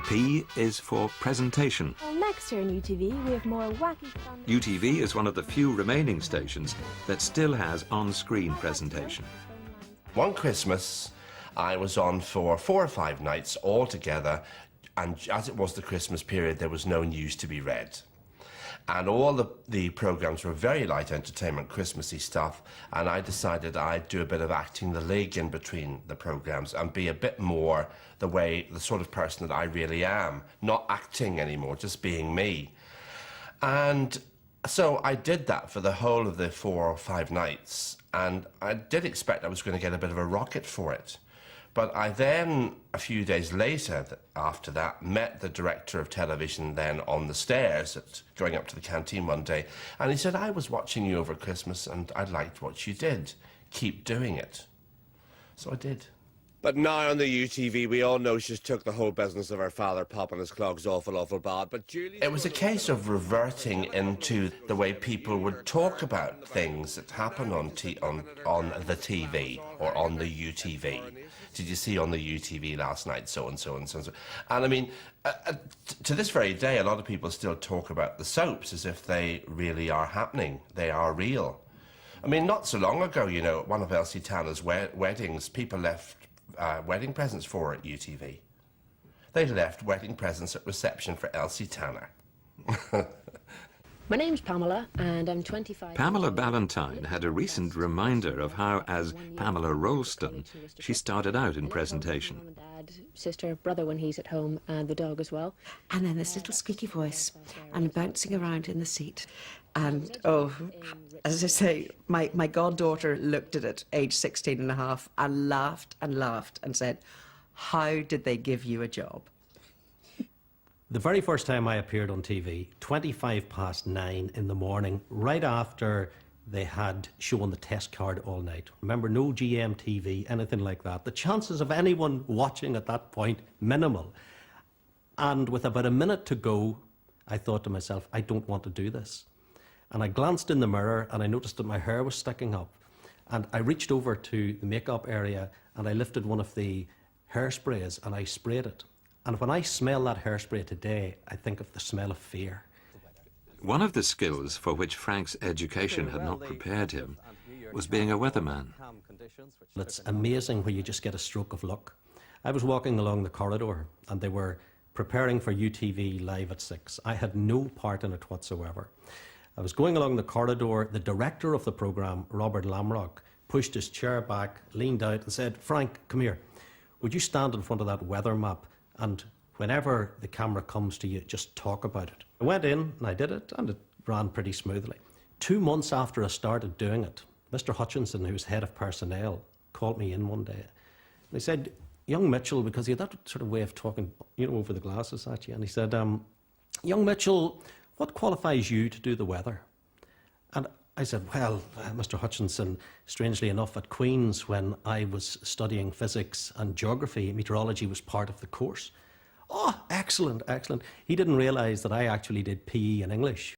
P is for presentation. Well, next year in UTV, we have more wacky fun. UTV is one of the few remaining stations that still has on-screen presentation. One Christmas, I was on for 4 or 5 nights all together, and as it was the Christmas period, there was no news to be read. And all the programmes were very light entertainment, Christmassy stuff, and I decided I'd do a bit of acting the leg in between the programmes and be a bit more the sort of person that I really am, not acting anymore, just being me. And so I did that for the whole of the 4 or 5 nights, and I did expect I was going to get a bit of a rocket for it. But I then, a few days later, after that, met the director of television then on the stairs, going up to the canteen one day, and he said, "I was watching you over Christmas and I liked what you did. Keep doing it." So I did. But now on the UTV, we all know she's took the whole business of her father popping his clogs awful bad. But Julie... It was a case of reverting into the way people would talk about things that happen on the TV or on the UTV. Did you see on the UTV last night so-and-so and so-and-so? And I mean, to this very day, a lot of people still talk about the soaps as if they really are happening. They are real. I mean, not so long ago, you know, at one of Elsie Tanner's weddings, people left wedding presents for her at UTV. They left wedding presents at reception for Elsie Tanner. My name's Pamela, and I'm 25. Pamela Ballantyne had a recent reminder of how, as Pamela Rolston, she started out in presentation. Mum and Dad, sister, brother when he's at home, and the dog as well. And then this little squeaky voice, and bouncing around in the seat. And, oh, as I say, my goddaughter looked at it, age 16 and a half, and laughed and said, "How did they give you a job?" The very first time I appeared on TV, 9:25 in the morning, right after they had shown the test card all night. Remember, no GMTV, anything like that. The chances of anyone watching at that point, minimal. And with about a minute to go, I thought to myself, I don't want to do this. And I glanced in the mirror and I noticed that my hair was sticking up. And I reached over to the makeup area and I lifted one of the hairsprays and I sprayed it. And when I smell that hairspray today, I think of the smell of fear. One of the skills for which Frank's education had not prepared him was being a weatherman. It's amazing where you just get a stroke of luck. I was walking along the corridor and they were preparing for UTV Live at 6. I had no part in it whatsoever. I was going along the corridor. The director of the programme, Robert Lamrock, pushed his chair back, leaned out and said, "Frank, come here. Would you stand in front of that weather map and whenever the camera comes to you, just talk about it." I went in and I did it, and it ran pretty smoothly. 2 months after I started doing it, Mr. Hutchinson, who was head of personnel, called me in one day. And he said, "Young Mitchell," because he had that sort of way of talking, you know, over the glasses at you, and he said, "Young Mitchell, what qualifies you to do the weather?" And I said, "Well, Mr. Hutchinson, strangely enough, at Queen's, when I was studying physics and geography, meteorology was part of the course." "Oh, excellent, excellent." He didn't realise that I actually did PE and English.